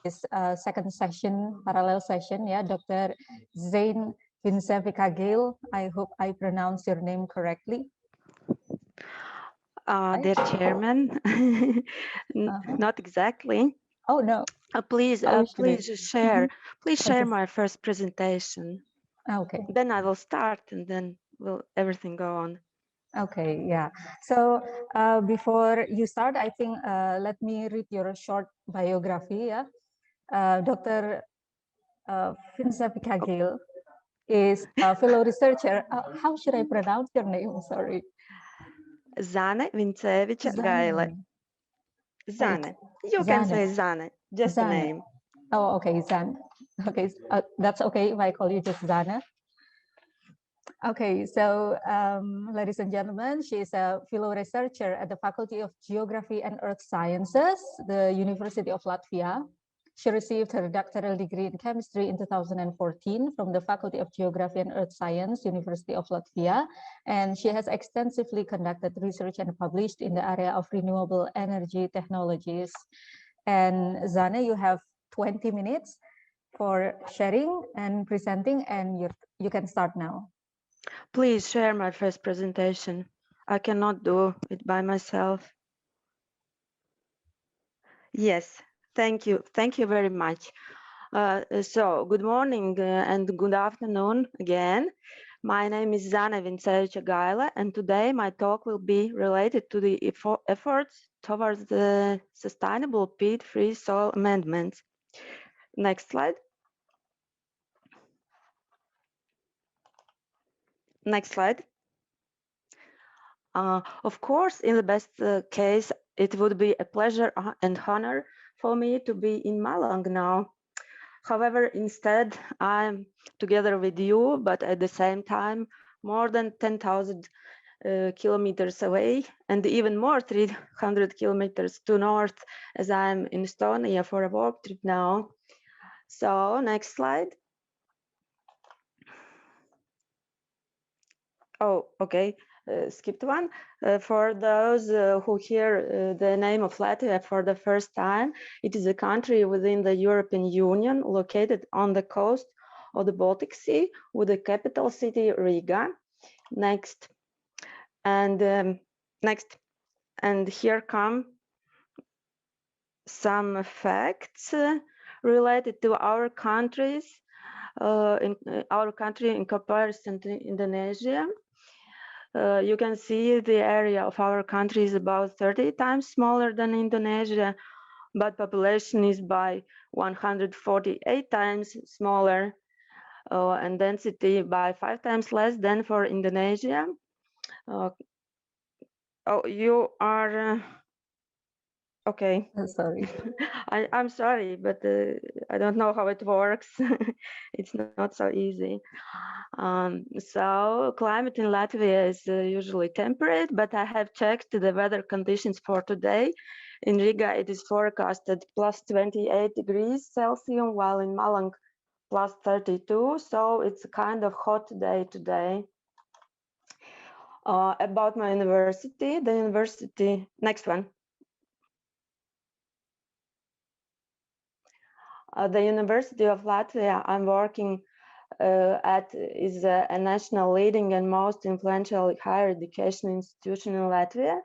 this second session, parallel session, yeah, Dr. Zane Vincevica. I hope I pronounced your name correctly. Dear Chairman, not exactly. Oh no. Please share Okay. my first presentation. Okay. Then I will start, and then will everything go on. Okay, yeah. So before you start, I think let me read your short biography. Yeah, Dr. Vincevica is a fellow researcher. How should I pronounce your name? Sorry. Zane Vincevica Gaile. Zane. You can say Zane, just a name. Oh, okay, Zane. Okay, that's okay if I call you just Zane. Okay, so ladies and gentlemen, she is a fellow researcher at the Faculty of Geography and Earth Sciences, the University of Latvia. She received her doctoral degree in chemistry in 2014 from the Faculty of Geography and Earth Science, University of Latvia, and she has extensively conducted research and published in the area of renewable energy technologies. And Zane, you have 20 minutes for sharing and presenting, and you can start now. Please share my first presentation. I cannot do it by myself. Yes, thank you. Thank you very much. So, good morning and good afternoon again. My name is Zane Vincevica Gaile, and today my talk will be related to the efforts towards the sustainable peat-free soil amendments. Next slide. Next slide. Of course, in the best case, it would be a pleasure and honor for me to be in Malang now. However, instead, I'm together with you, but at the same time, more than 10,000 kilometers away, and even more 300 kilometers to north, as I'm in Estonia for a work trip now. So, next slide. Oh, okay. Skipped one. For those who hear the name of Latvia for the first time, it is a country within the European Union located on the coast of the Baltic Sea with the capital city Riga. Next. And next. And here come some facts related to our countries, our country in comparison to Indonesia. You can see the area of our country is about 30 times smaller than Indonesia, but population is by 148 times smaller, and density by 5 times less than for Indonesia. Oh, you are okay. Sorry. I'm sorry, but I don't know how it works. It's not so easy. So climate in Latvia is usually temperate, but I have checked the weather conditions for today. In Riga, it is forecasted plus 28 degrees Celsius, while in Malang, plus 32. So it's a kind of hot day today. About my university, next one. The University of Latvia I'm working at is a national leading and most influential higher education institution in Latvia.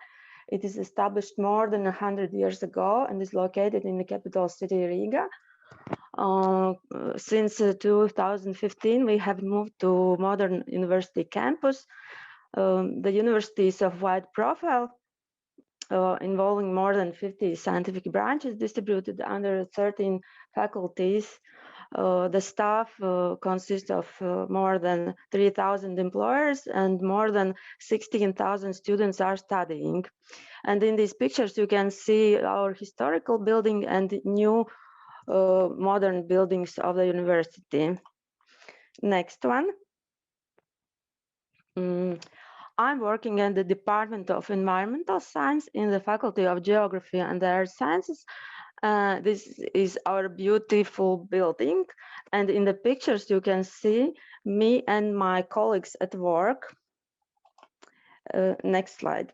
It is established more than 100 years ago and is located in the capital city Riga. Since 2015, we have moved to modern university campus. The university is of wide profile, involving more than 50 scientific branches distributed under 13 faculties. The staff consists of more than 3,000 employers, and more than 16,000 students are studying. And in these pictures, you can see our historical building and new modern buildings of the university. Next one. I'm working in the Department of Environmental Science in the Faculty of Geography and Earth Sciences. This is our beautiful building, and in the pictures you can see me and my colleagues at work. Next slide.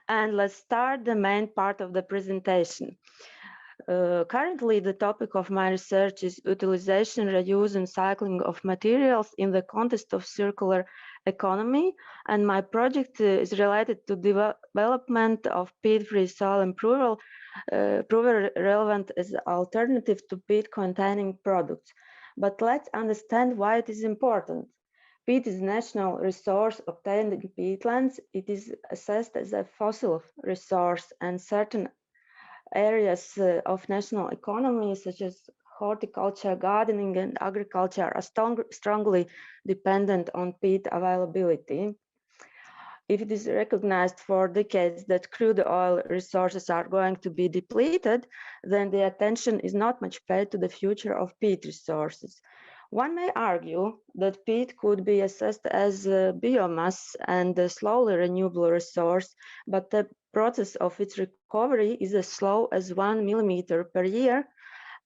And let's start the main part of the presentation. Currently, the topic of my research is utilization, reuse, and cycling of materials in the context of circular economy, and my project is related to development of peat-free soil improvement, proven relevant as alternative to peat-containing products. But let's understand why it is important. Peat is a national resource obtained in peatlands. It is assessed as a fossil resource, and certain areas of national economy, such as horticulture, gardening, and agriculture, are strongly dependent on peat availability. If it is recognized for decades that crude oil resources are going to be depleted, then the attention is not much paid to the future of peat resources. One may argue that peat could be assessed as a biomass and a slowly renewable resource, but the process of its recovery is as slow as 1 millimeter per year,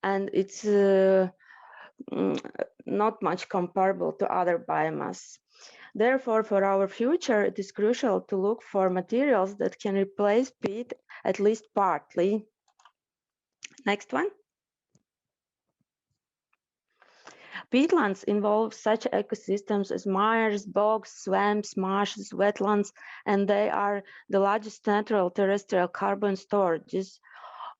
and it's not much comparable to other biomass. Therefore, for our future, it is crucial to look for materials that can replace peat at least partly. Next one. Peatlands involve such ecosystems as mares, bogs, swamps, marshes, wetlands, and they are the largest natural terrestrial carbon storages.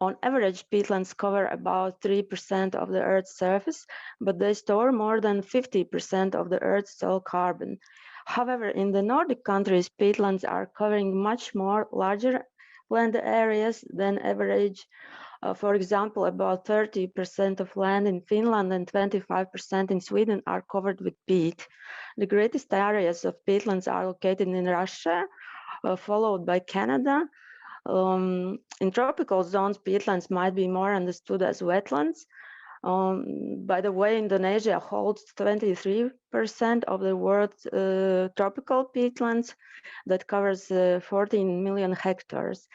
On average, peatlands cover about 3% of the Earth's surface, but they store more than 50% of the Earth's soil carbon. However, in the Nordic countries, peatlands are covering much more larger land areas than average. For example, about 30% of land in Finland and 25% in Sweden are covered with peat. The greatest areas of peatlands are located in Russia, followed by Canada. In tropical zones, peatlands might be more understood as wetlands. By the way, Indonesia holds 23% of the world's tropical peatlands that covers 14 million hectares.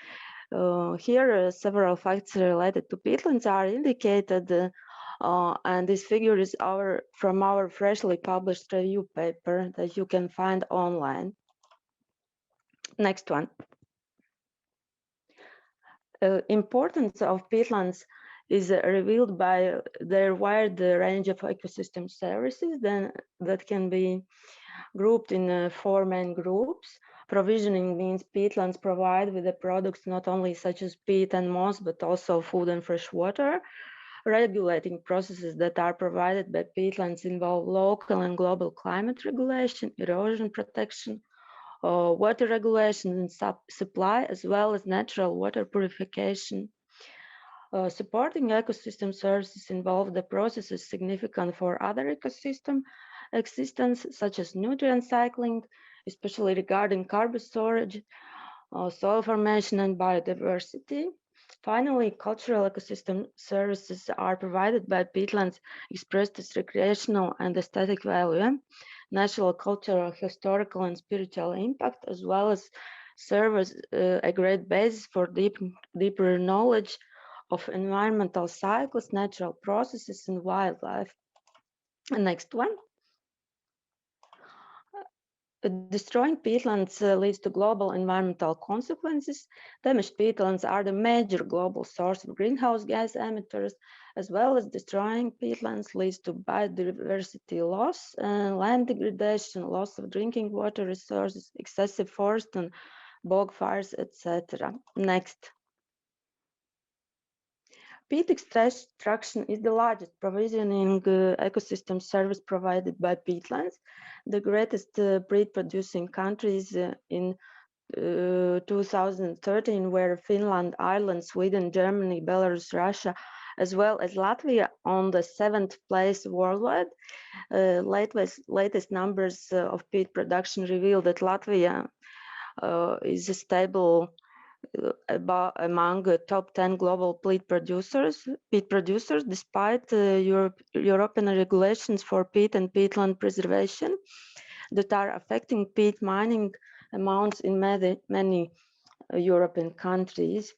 Here, several facts related to peatlands are indicated, and this figure is from our freshly published review paper that you can find online. Next one. Importance of peatlands is revealed by their wide range of ecosystem services that can be grouped in 4 main groups. Provisioning means peatlands provide with the products not only such as peat and moss, but also food and fresh water. Regulating processes that are provided by peatlands involve local and global climate regulation, erosion protection, water regulation and supply, as well as natural water purification. Supporting ecosystem services involve the processes significant for other ecosystem existence, such as nutrient cycling, especially regarding carbon storage, soil formation, and biodiversity. Finally, cultural ecosystem services are provided by peatlands expressed as recreational and aesthetic value, natural, cultural, historical, and spiritual impact, as well as serve as a great basis for deeper knowledge of environmental cycles, natural processes, and wildlife. And next one. Destroying peatlands leads to global environmental consequences. Damaged peatlands are the major global source of greenhouse gas emitters, as well as destroying peatlands leads to biodiversity loss, land degradation, loss of drinking water resources, excessive forest and bog fires, etc. Next. Peat extraction is the largest provisioning ecosystem service provided by peatlands. The greatest peat-producing countries in 2013 were Finland, Ireland, Sweden, Germany, Belarus, Russia, as well as Latvia on the 7th place worldwide. Latest numbers of peat production reveal that Latvia is a stable among top 10 global peat producers, despite European regulations for peat and peatland preservation that are affecting peat mining amounts in many European countries.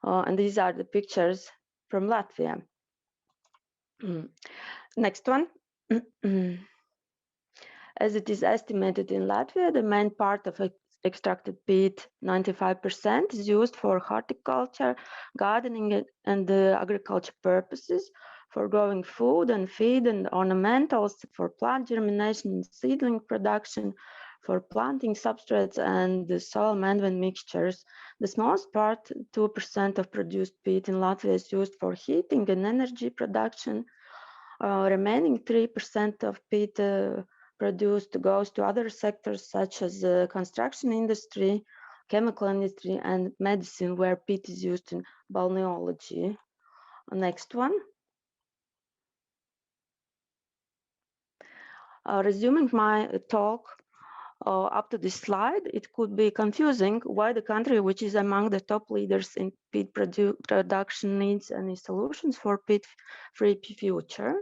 And these are the pictures from Latvia. Next one. As it is estimated in Latvia, the main part of extracted peat, 95% is used for horticulture, gardening, and agriculture purposes, for growing food and feed and ornamentals, for plant germination, seedling production, for planting substrates and the soil amendment mixtures. The smallest part, 2% of produced peat in Latvia, is used for heating and energy production. Remaining 3% of peat produced goes to other sectors such as the construction industry, chemical industry, and medicine, where peat is used in balneology. Next one. Resuming my talk, up to this slide, it could be confusing why the country, which is among the top leaders in peat production, needs any solutions for peat-free future.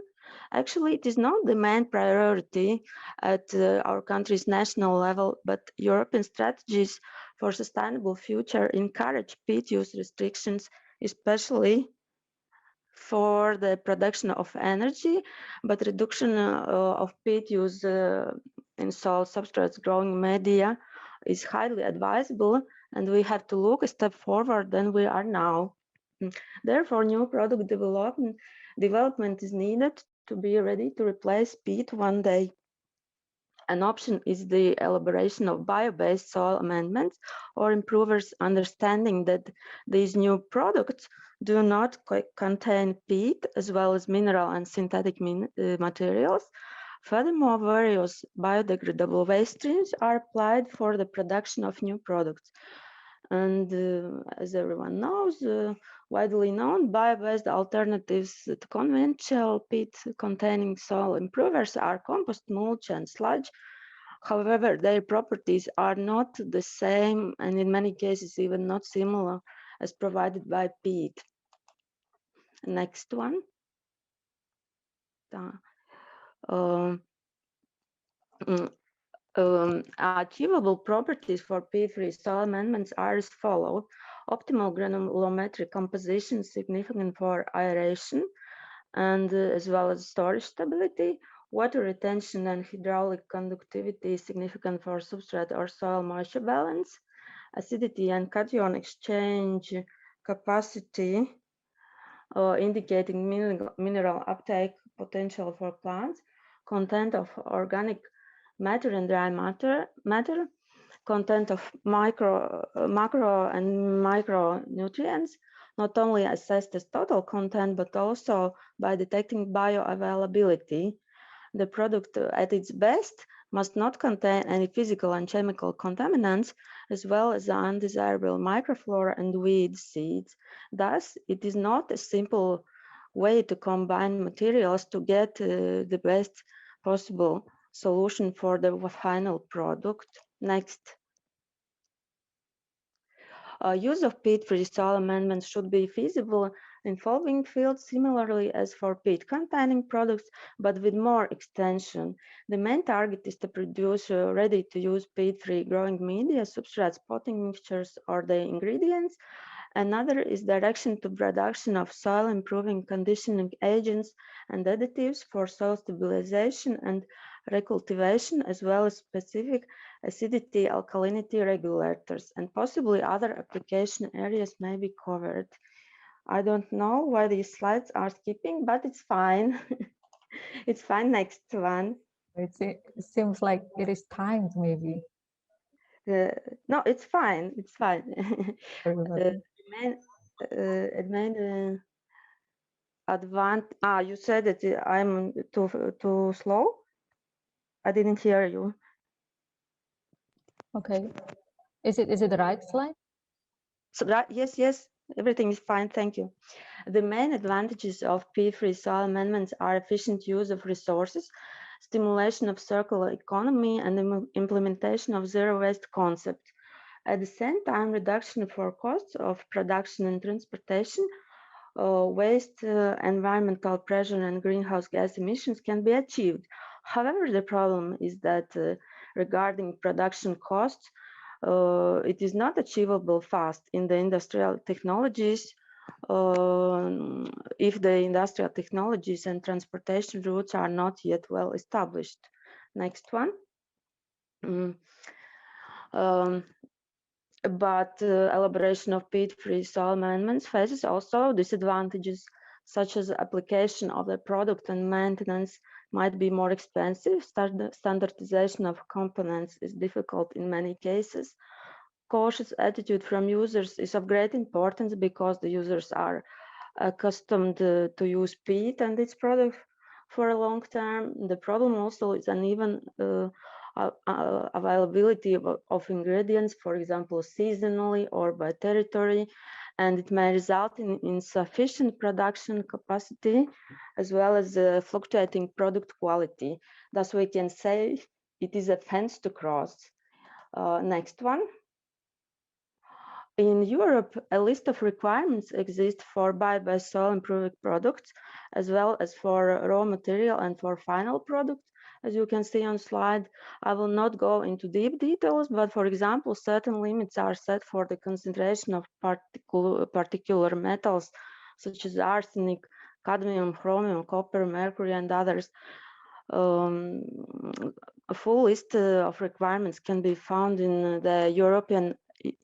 Actually, it is not the main priority at our country's national level, but European strategies for sustainable future encourage peat use restrictions, especially for the production of energy, but reduction of peat use in soil substrates, growing media is highly advisable, and we have to look a step forward than we are now. Therefore, new product development is needed to be ready to replace peat one day. An option is the elaboration of bio-based soil amendments or improvers, understanding that these new products do not contain peat as well as mineral and synthetic materials. Furthermore, various biodegradable waste streams are applied for the production of new products. And as everyone knows, widely known, bio-based alternatives to conventional peat-containing soil improvers are compost, mulch, and sludge. However, their properties are not the same, and in many cases even not similar, as provided by peat. Next one. Achievable properties for peat-free soil amendments are as follows: optimal granulometry composition, significant for aeration, and as well as storage stability. Water retention and hydraulic conductivity, significant for substrate or soil moisture balance. Acidity and cation exchange capacity, indicating mineral uptake potential for plants. Content of organic matter and dry matter, content of macro and micronutrients, not only assessed as total content, but also by detecting bioavailability. The product at its best must not contain any physical and chemical contaminants, as well as undesirable microflora and weed seeds. Thus, it is not a simple way to combine materials to get the best possible solution for the final product. Next. Use of peat-free soil amendments should be feasible in following fields similarly as for peat-containing products, but with more extension. The main target is to produce ready-to-use peat-free growing media, substrates, potting mixtures, or the ingredients. Another is direction to production of soil improving conditioning agents and additives for soil stabilization and recultivation, as well as specific acidity, alkalinity regulators, and possibly other application areas may be covered. I don't know why these slides are skipping, but it's fine. It's fine. Next one. It seems like it is timed, maybe. No, it's fine. It's fine. You said that I'm too slow. I didn't hear you. Okay. Is it the right slide? So yes, everything is fine. Thank you. The main advantages of peat-free soil amendments are efficient use of resources, stimulation of circular economy, and the implementation of zero waste concept. At the same time, reduction for costs of production and transportation, waste, environmental pressure, and greenhouse gas emissions can be achieved. However, the problem is that regarding production costs, it is not achievable fast in the industrial technologies if the industrial technologies and transportation routes are not yet well established. Next one. But elaboration of peat-free soil amendments faces also disadvantages, such as application of the product and maintenance might be more expensive. Standardization of components is difficult in many cases. Cautious attitude from users is of great importance because the users are accustomed to use peat and its product for a long term. The problem also is uneven availability of ingredients, for example, seasonally or by territory, and it may result in insufficient production capacity as well as fluctuating product quality. Thus, we can say it is a fence to cross. Next one. In Europe, a list of requirements exists for bio-based soil improving products, as well as for raw material and for final product. As you can see on slide, I will not go into deep details, but for example, certain limits are set for the concentration of particular metals, such as arsenic, cadmium, chromium, copper, mercury, and others. A full list of requirements can be found in the European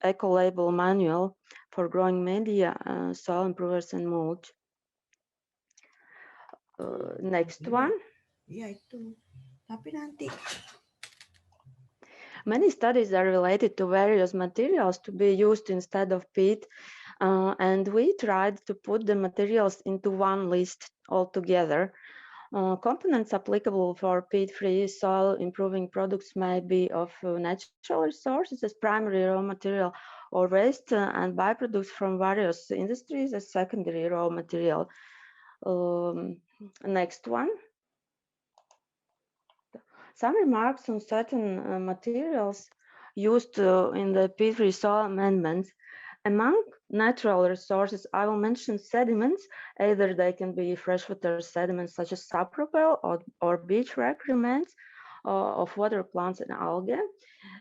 Eco-Label Manual for growing media, soil improvers, and mulch. Next one. Ya itu. Tapi nanti. Many studies are related to various materials to be used instead of peat, and we tried to put the materials into one list altogether. Components applicable for peat-free soil improving products may be of natural resources as primary raw material or waste and byproducts from various industries as secondary raw material. Next one. Some remarks on certain materials used in the peat-free soil amendments. Among natural resources, I will mention sediments. Either they can be freshwater sediments such as sapropel or beach wreck remains of water plants and algae.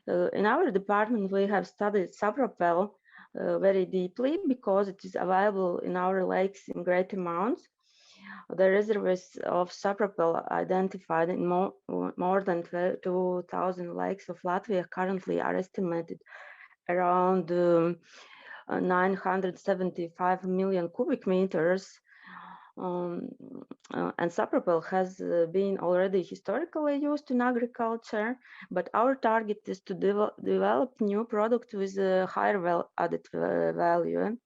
In our department, we have studied sapropel very deeply because it is available in our lakes in great amounts. The reservoirs of sapropel identified in more than 2,000 lakes of Latvia currently are estimated around 975 million cubic meters. And sapropel has been already historically used in agriculture, but our target is to develop new products with a higher added value.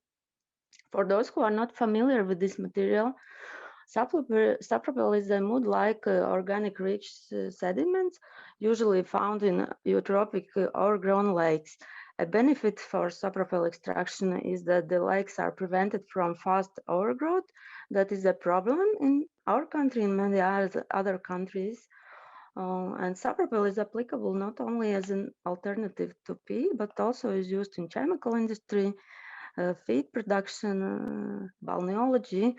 For those who are not familiar with this material, sapropel is a mud-like organic rich sediment usually found in eutrophic overgrown lakes. A benefit for sapropel extraction is that the lakes are prevented from fast overgrowth. That is a problem in our country and many other countries. And sapropel is applicable not only as an alternative to peat, but also is used in chemical industry, feed production, balneology.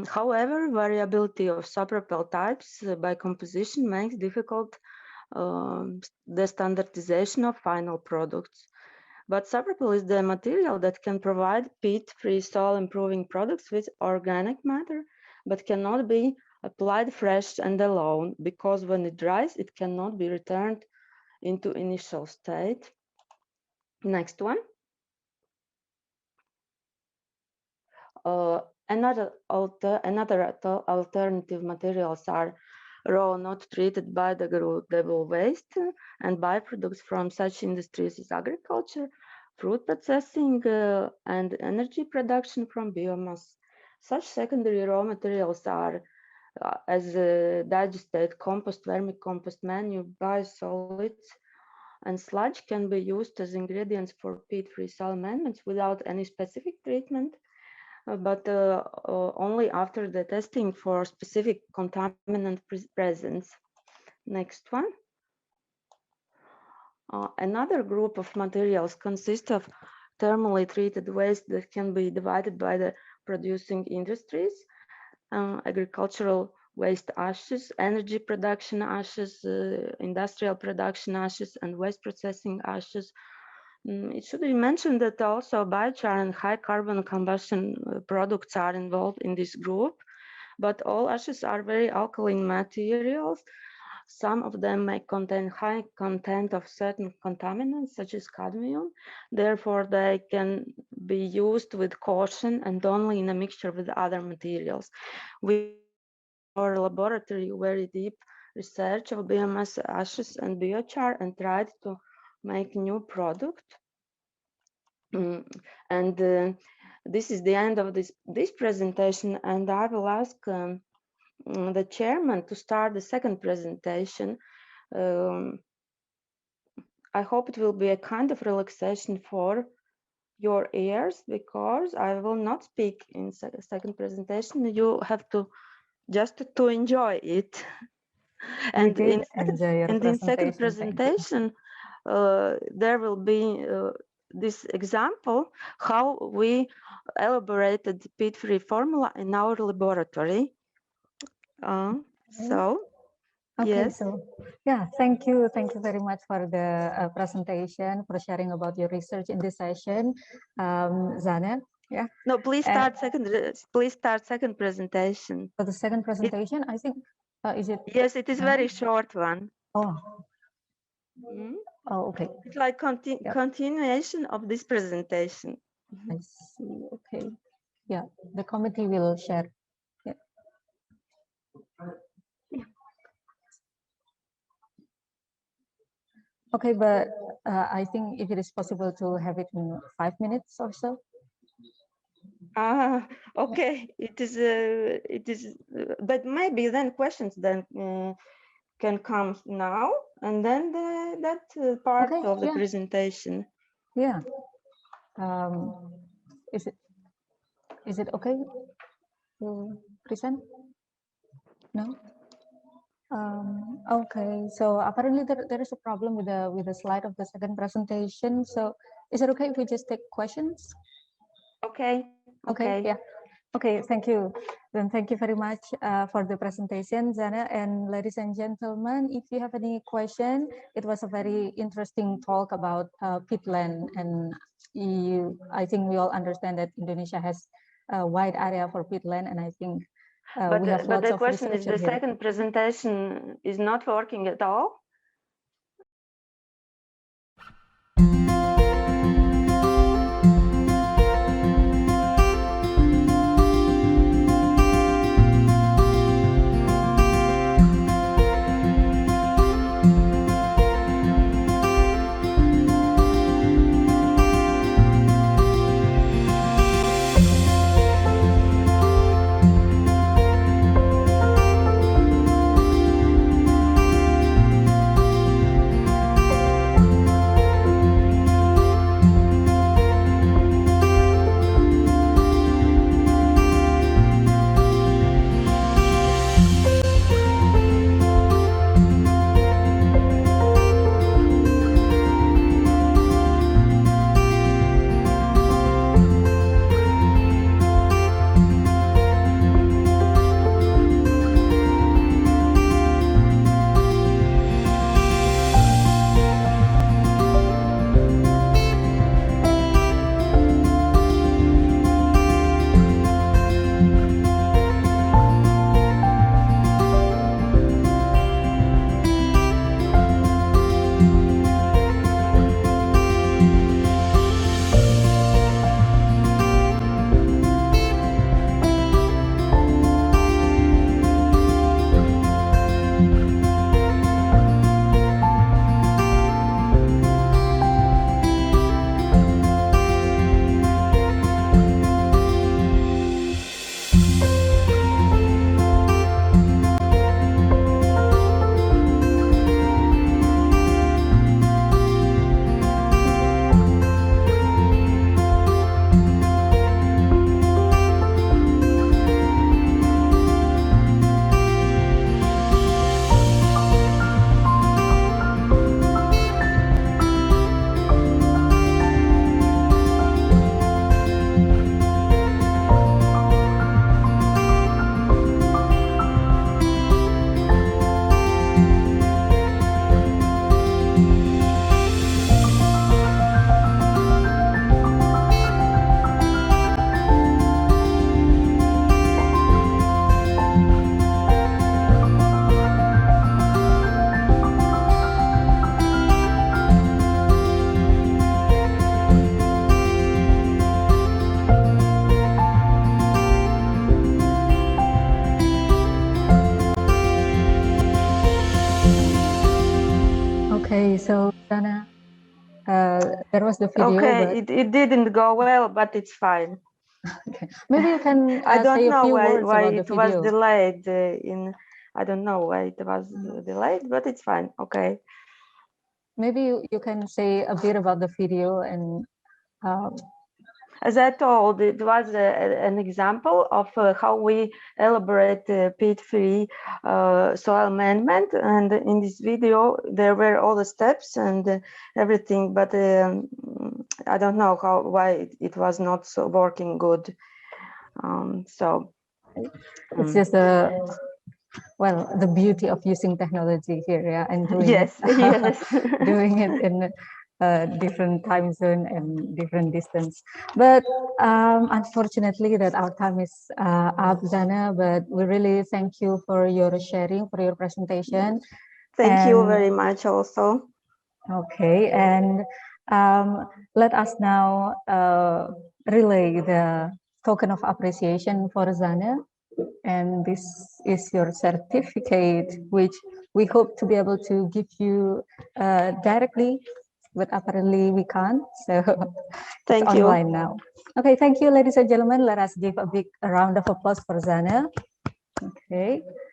However, variability of sapropel types by composition makes difficult the standardization of final products. But sapropel is the material that can provide peat-free soil improving products with organic matter, but cannot be applied fresh and alone, because when it dries, it cannot be returned into initial state. Next one. Another alternative materials are raw, not treated biodegradable waste and byproducts from such industries as agriculture, fruit processing, and energy production from biomass. Such secondary raw materials are as digestate compost, vermicompost, manure, biosolids, and sludge can be used as ingredients for peat-free soil amendments without any specific treatment. But only after the testing for specific contaminant presence. Next one. Another group of materials consists of thermally treated waste that can be divided by the producing industries, agricultural waste ashes, energy production ashes, industrial production ashes, and waste processing ashes. It should be mentioned that also biochar and high carbon combustion products are involved in this group, but all ashes are very alkaline materials. Some of them may contain high content of certain contaminants, such as cadmium. Therefore, they can be used with caution and only in a mixture with other materials. We in our laboratory very deep research of biomass ashes and biochar and tried to make new product. And this is the end of this presentation, and I will ask the chairman to start the second presentation. I hope it will be a kind of relaxation for your ears, because I will not speak in second presentation. You have to just to enjoy it. And in second presentation, there will be this example how we elaborated the peat-free formula in our laboratory. So, okay, yes. So yeah, thank you very much for the presentation, for sharing about your research in this session, Zane. Yeah. No, please start second. Please start second presentation. For the second presentation, I think is it? Yes, it is very short one. Oh. Oh, okay. It's like continuation of this presentation. I see. Okay. Yeah, the committee will share. Yeah. Okay, but I think if it is possible to have it in 5 minutes or so. Okay. It is. But maybe then questions then can come now, and then that part of the presentation. Yeah. Is it okay to present? No. Okay. So apparently there is a problem with the slide of the second presentation. So is it okay if we just take questions? Okay. Okay. Yeah. Okay, thank you. Then thank you very much for the presentation, Zana. And ladies and gentlemen, if you have any question, it was a very interesting talk about peatland. And I think we all understand that Indonesia has a wide area for peatland, and I think we have lots the of question is the here. second presentation is not working at all. was the video. Okay, but... it didn't go well, but it's fine. Okay. Maybe you can I don't say a know few why words about it the was video. delayed I don't know why it was delayed, but it's fine. Okay. Maybe you can say a bit about the video and as I told, it was an example of how we elaborate peat-free soil management. And in this video, there were all the steps and everything, but I don't know why it was not so working good. It's just the beauty of using technology here, yeah, and doing yes, it, yes, doing it in a different time zone and different distance. But unfortunately, that our time is up, Zana. But we really thank you for your sharing, for your presentation. Thank you very much, also. Okay, and let us now relay the token of appreciation for Zana. And this is your certificate, which we hope to be able to give you directly, but apparently we can't. So Thank it's you. online now. Okay, thank you, ladies and gentlemen. Let us give a big round of applause for Zana. Okay.